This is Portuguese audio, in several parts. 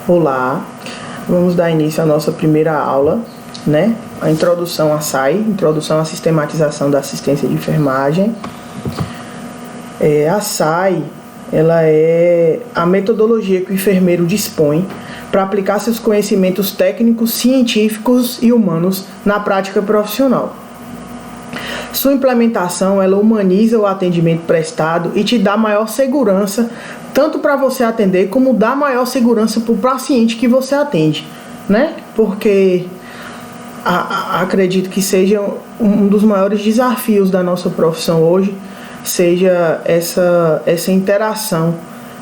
Olá, vamos dar início à nossa primeira aula, né? A introdução à SAI, introdução à sistematização da assistência de enfermagem. A SAI, ela é a metodologia que o enfermeiro dispõe para aplicar seus conhecimentos técnicos, científicos e humanos na prática profissional. Sua implementação, ela humaniza o atendimento prestado e te dá maior segurança, tanto para você atender, como dá maior segurança para o paciente que você atende, né? Porque acredito que seja um dos maiores desafios da nossa profissão hoje, seja essa interação,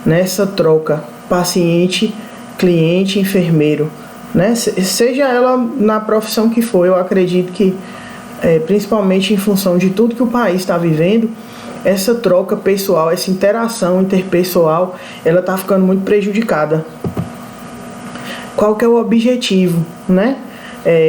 né? Essa troca paciente, cliente, enfermeiro, né? Seja ela na profissão que for, eu acredito que principalmente em função de tudo que o país está vivendo, essa troca pessoal, essa interação interpessoal, ela está ficando muito prejudicada. Qual que é o objetivo, né?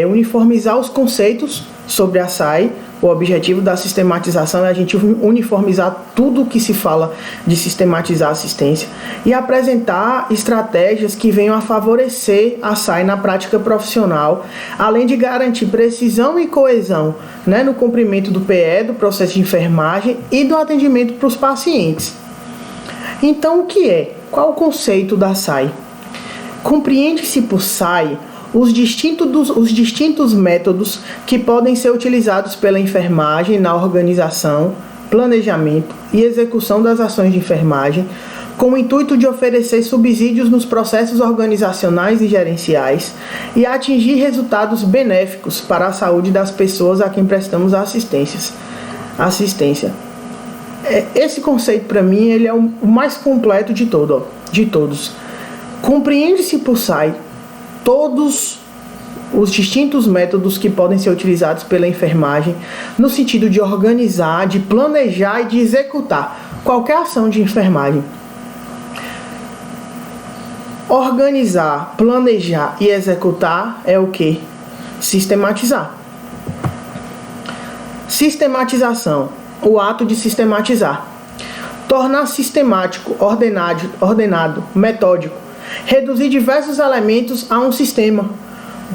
Uniformizar os conceitos sobre a SAI. O objetivo da sistematização é a gente uniformizar tudo o que se fala de sistematizar a assistência e apresentar estratégias que venham a favorecer a SAI na prática profissional, além de garantir precisão e coesão, né, no cumprimento do PE, do processo de enfermagem e do atendimento para os pacientes. Então, o que é? Qual o conceito da SAI? Compreende-se por SAI os distintos métodos que podem ser utilizados pela enfermagem na organização, planejamento e execução das ações de enfermagem, com o intuito de oferecer subsídios nos processos organizacionais e gerenciais e atingir resultados benéficos para a saúde das pessoas a quem prestamos assistência. Esse conceito, para mim, ele é o mais completo de todos. Compreende-se por SAI todos os distintos métodos que podem ser utilizados pela enfermagem no sentido de organizar, de planejar e de executar qualquer ação de enfermagem. Organizar, planejar e executar é o que? Sistematizar. Sistematização, o ato de sistematizar. Tornar sistemático, ordenado, metódico. Reduzir diversos elementos a um sistema,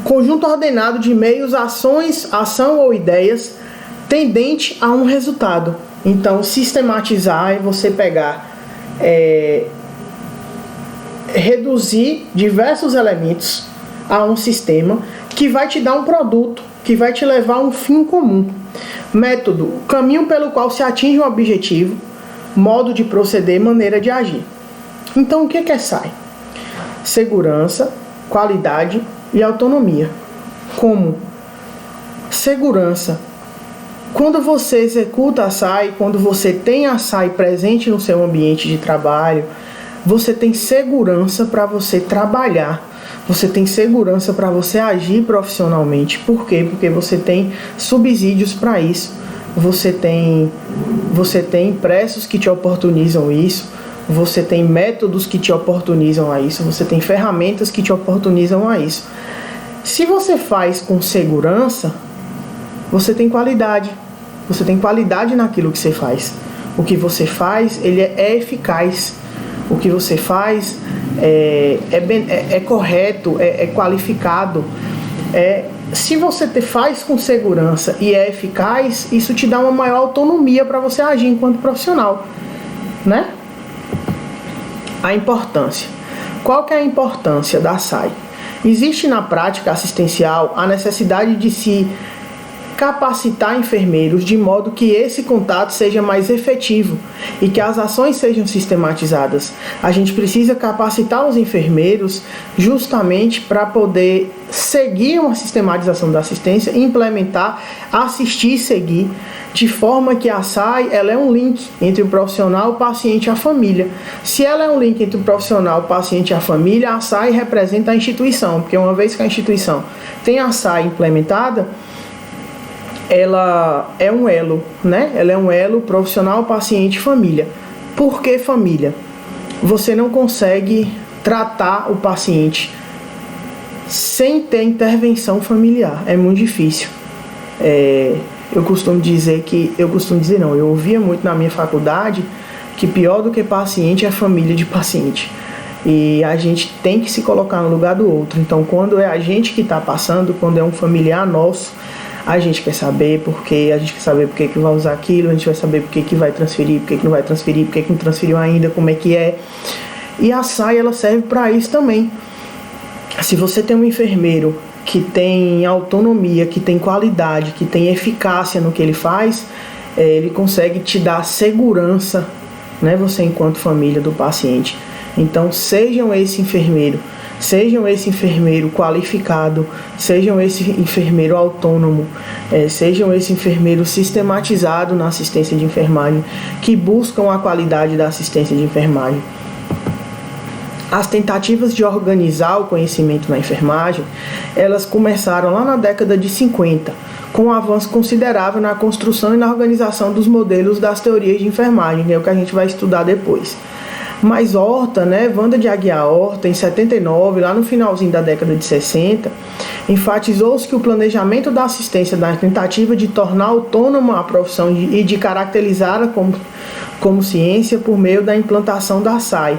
conjunto ordenado de meios, ações, ação ou ideias, tendente a um resultado. Então, sistematizar é você pegar, reduzir diversos elementos a um sistema que vai te dar um produto, que vai te levar a um fim comum. Método, o caminho pelo qual se atinge um objetivo, modo de proceder, maneira de agir. Então, o que é SAI? Segurança, qualidade e autonomia. Como? Segurança. Quando você executa a SAI, quando você tem a SAI presente no seu ambiente de trabalho, você tem segurança para você trabalhar, você tem segurança para você agir profissionalmente. Por quê? Porque você tem subsídios para isso, você tem impressos que te oportunizam isso, você tem métodos que te oportunizam a isso, você tem ferramentas que te oportunizam a isso. Se você faz com segurança, você tem qualidade. Você tem qualidade naquilo que você faz. O que você faz, ele é eficaz. O que você faz é correto, é qualificado. Se você faz com segurança e é eficaz, isso te dá uma maior autonomia para você agir enquanto profissional, né? A importância. Qual que é a importância da SAI? Existe na prática assistencial a necessidade de se capacitar enfermeiros de modo que esse contato seja mais efetivo e que as ações sejam sistematizadas. A gente precisa capacitar os enfermeiros justamente para poder seguir uma sistematização da assistência, implementar, assistir e seguir, de forma que a SAI ela é um link entre o profissional, o paciente e a família. Se ela é um link entre o profissional, o paciente e a família, a SAI representa a instituição, porque uma vez que a instituição tem a SAI implementada, ela é um elo, né? Ela é um elo profissional, paciente, família. Por que família? Você não consegue tratar o paciente sem ter intervenção familiar. É muito difícil. Eu ouvia muito na minha faculdade que pior do que paciente é família de paciente. E a gente tem que se colocar no lugar do outro. Então, quando é a gente que está passando, quando é um familiar nosso, a gente quer saber por quê, a gente quer saber por que vai usar aquilo, a gente vai saber por que vai transferir, por que não vai transferir, por que não transferiu ainda, como é que é. E a SAI, ela serve para isso também. Se você tem um enfermeiro que tem autonomia, que tem qualidade, que tem eficácia no que ele faz, ele consegue te dar segurança, né, você enquanto família do paciente. Então, sejam esse enfermeiro qualificado, sejam esse enfermeiro autônomo, sejam esse enfermeiro sistematizado na assistência de enfermagem, que buscam a qualidade da assistência de enfermagem. As tentativas de organizar o conhecimento na enfermagem, elas começaram lá na década de 50, com um avanço considerável na construção e na organização dos modelos das teorias de enfermagem, que é o que a gente vai estudar depois. Mas Horta, Wanda de Aguiar Horta, em 79, lá no finalzinho da década de 60, enfatizou-se que o planejamento da assistência da tentativa de tornar autônoma a profissão e de caracterizá-la como ciência por meio da implantação da SAI.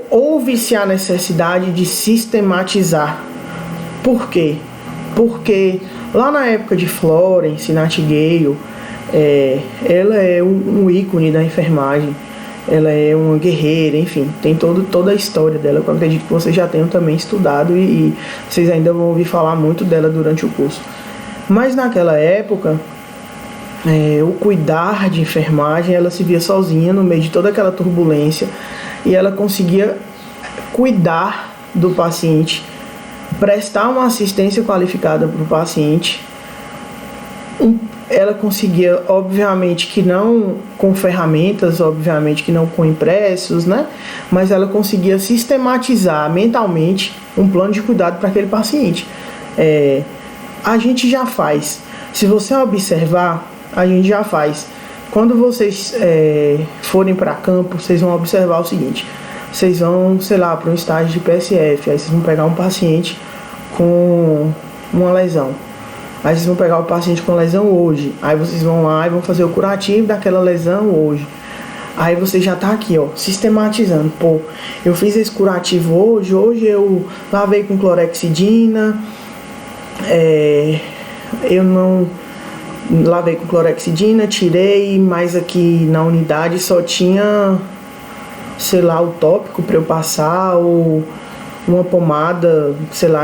Houve-se a necessidade de sistematizar. Por quê? Porque lá na época de Florence Nightingale, ela é um ícone da enfermagem. Ela é uma guerreira, enfim, tem toda a história dela, que eu acredito que vocês já tenham também estudado e vocês ainda vão ouvir falar muito dela durante o curso. Mas naquela época, o cuidar de enfermagem, ela se via sozinha no meio de toda aquela turbulência e ela conseguia cuidar do paciente, prestar uma assistência qualificada para o paciente. Ela conseguia, obviamente que não com ferramentas, obviamente que não com impressos, mas ela conseguia sistematizar mentalmente um plano de cuidado para aquele paciente. A gente já faz. Se você observar, a gente já faz. Quando vocês forem para campo, vocês vão observar o seguinte: vocês vão, sei lá, para um estágio de PSF, aí vocês vão pegar um paciente com uma lesão. Aí vocês vão pegar o paciente com lesão hoje. Aí vocês vão lá e vão fazer o curativo daquela lesão hoje. Aí você já tá aqui, sistematizando. Pô, eu fiz esse curativo hoje eu lavei com clorexidina. Eu não lavei com clorexidina, tirei, mas aqui na unidade só tinha, sei lá, o tópico para eu passar, ou uma pomada, sei lá,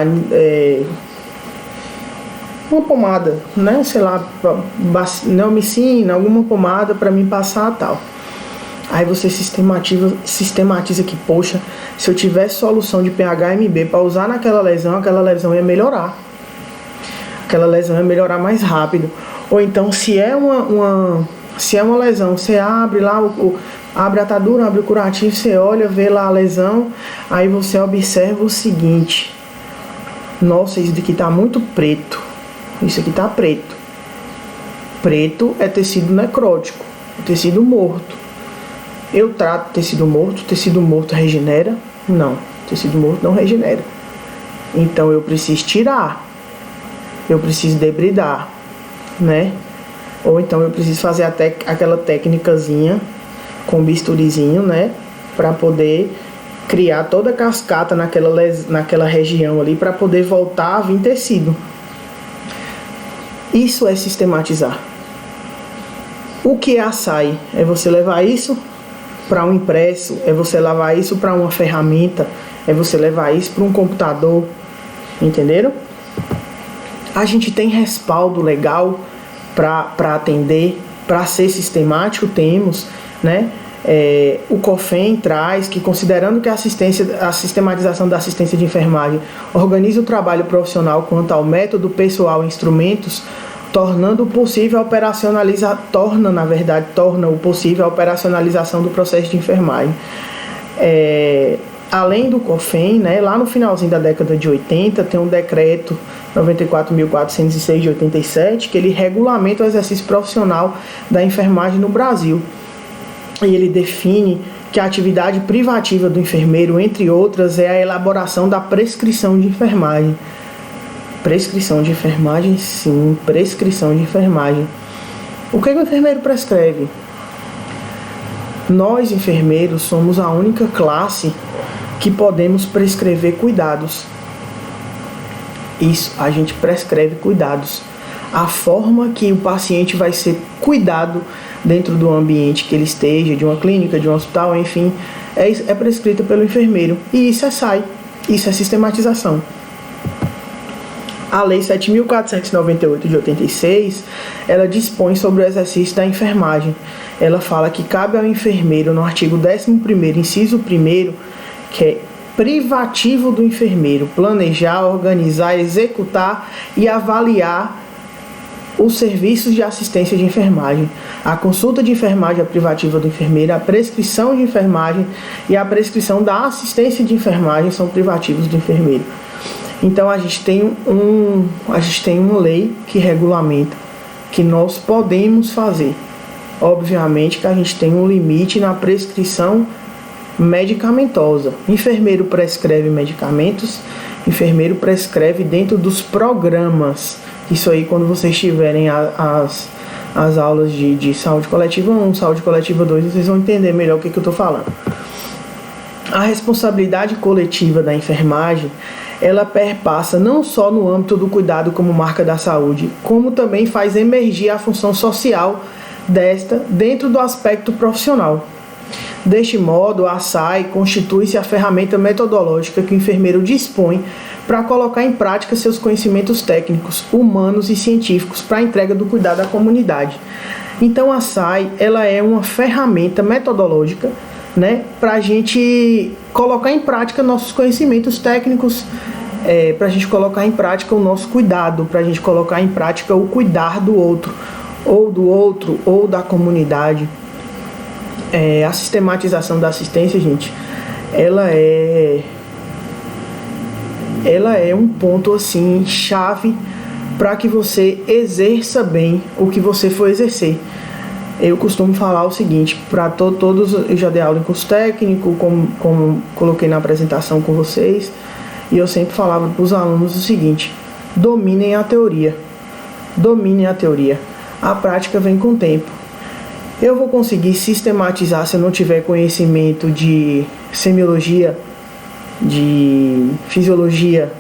uma pomada, sei lá, neomicina, alguma pomada para mim passar tal. Aí você sistematiza que, poxa, se eu tivesse solução de PHMB para usar naquela lesão, aquela lesão ia melhorar. Aquela lesão ia melhorar mais rápido. Ou então, se é uma lesão, você abre lá, abre a atadura, abre o curativo, você olha, vê lá a lesão, aí você observa o seguinte: nossa, isso daqui tá muito preto. Isso aqui tá preto. Preto é tecido necrótico, tecido morto. Eu trato tecido morto regenera? Não, tecido morto não regenera. Então eu preciso tirar, eu preciso debridar, Ou então eu preciso fazer aquela técnicazinha com bisturizinho, para poder criar toda a cascata naquela região ali, para poder voltar a vir tecido. Isso é sistematizar. O que é a SAI? É você levar isso para um impresso, é você levar isso para uma ferramenta, é você levar isso para um computador, entenderam? A gente tem respaldo legal para atender, para ser sistemático, temos, o COFEN traz que, considerando que a sistematização da assistência de enfermagem organiza o trabalho profissional quanto ao método, pessoal e instrumentos, torna o possível a operacionalização do processo de enfermagem. Além do COFEN, lá no finalzinho da década de 80, tem um decreto 94.406 de 87, que ele regulamenta o exercício profissional da enfermagem no Brasil. E ele define que a atividade privativa do enfermeiro, entre outras, é a elaboração da prescrição de enfermagem. Prescrição de enfermagem, sim, prescrição de enfermagem. O que o enfermeiro prescreve? Nós, enfermeiros, somos a única classe que podemos prescrever cuidados. Isso, a gente prescreve cuidados. A forma que o paciente vai ser cuidado dentro do ambiente que ele esteja, de uma clínica, de um hospital, enfim, é prescrita pelo enfermeiro. E isso é SAI, isso é sistematização. A Lei 7.498 de 86, ela dispõe sobre o exercício da enfermagem. Ela fala que cabe ao enfermeiro, no artigo 11º, inciso 1º, que é privativo do enfermeiro, planejar, organizar, executar e avaliar os serviços de assistência de enfermagem. A consulta de enfermagem é privativa do enfermeiro, a prescrição de enfermagem e a prescrição da assistência de enfermagem são privativos do enfermeiro. Então a gente tem uma lei que regulamenta que nós podemos fazer. Obviamente que a gente tem um limite na prescrição medicamentosa. Enfermeiro prescreve medicamentos, enfermeiro prescreve dentro dos programas. Isso aí, quando vocês tiverem as aulas de saúde coletiva 1, saúde coletiva 2, vocês vão entender melhor o que eu estou falando. A responsabilidade coletiva da enfermagem, ela perpassa não só no âmbito do cuidado como marca da saúde, como também faz emergir a função social desta dentro do aspecto profissional. Deste modo, a SAI constitui-se a ferramenta metodológica que o enfermeiro dispõe para colocar em prática seus conhecimentos técnicos, humanos e científicos para a entrega do cuidado à comunidade. Então, a SAI ela é uma ferramenta metodológica, né, para a gente colocar em prática nossos conhecimentos técnicos, para a gente colocar em prática o nosso cuidado, para a gente colocar em prática o cuidar do outro, ou da comunidade. A sistematização da assistência, gente, ela é um ponto assim chave para que você exerça bem o que você for exercer. Eu costumo falar o seguinte, para todos, eu já dei aula em curso técnico, como coloquei na apresentação com vocês, e eu sempre falava para os alunos o seguinte: dominem a teoria, a prática vem com o tempo. Eu vou conseguir sistematizar se eu não tiver conhecimento de semiologia, de fisiologia.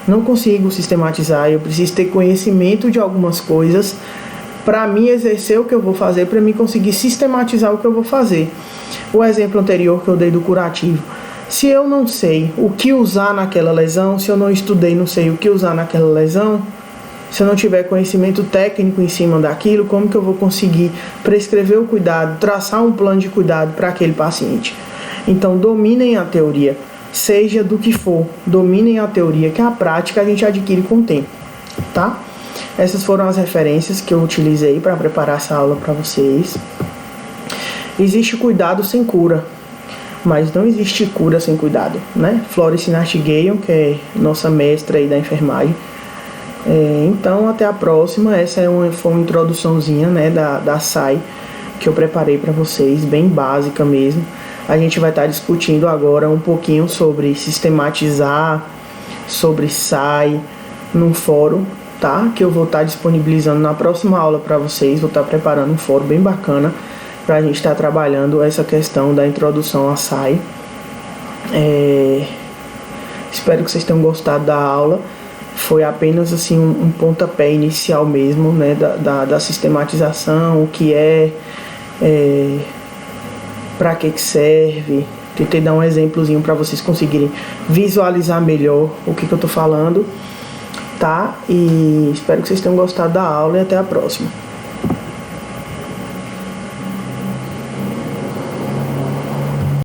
Não consigo sistematizar, eu preciso ter conhecimento de algumas coisas para mim exercer o que eu vou fazer, para mim conseguir sistematizar o que eu vou fazer. O exemplo anterior que eu dei do curativo. Se eu não sei o que usar naquela lesão, se eu não estudei, não sei o que usar naquela lesão, se eu não tiver conhecimento técnico em cima daquilo, como que eu vou conseguir prescrever o cuidado, traçar um plano de cuidado para aquele paciente? Então, dominem a teoria, seja do que for, dominem a teoria, que a prática a gente adquire com o tempo, tá? Essas foram as referências que eu utilizei para preparar essa aula para vocês. Existe cuidado sem cura, mas não existe cura sem cuidado, né? Florence Nightingale, que é nossa mestra aí da enfermagem. Então, até a próxima. Essa foi uma introduçãozinha, né, da SAI que eu preparei para vocês, bem básica mesmo. A gente vai estar discutindo agora um pouquinho sobre sistematizar, sobre SAI, num fórum, tá? Que eu vou estar disponibilizando na próxima aula para vocês. Vou estar preparando um fórum bem bacana para a gente estar trabalhando essa questão da introdução à SAI. Espero que vocês tenham gostado da aula. Foi apenas assim um pontapé inicial mesmo, né, da sistematização, o que para que serve. Tentei dar um exemplozinho para vocês conseguirem visualizar melhor o que eu estou falando, tá? E espero que vocês tenham gostado da aula e até a próxima.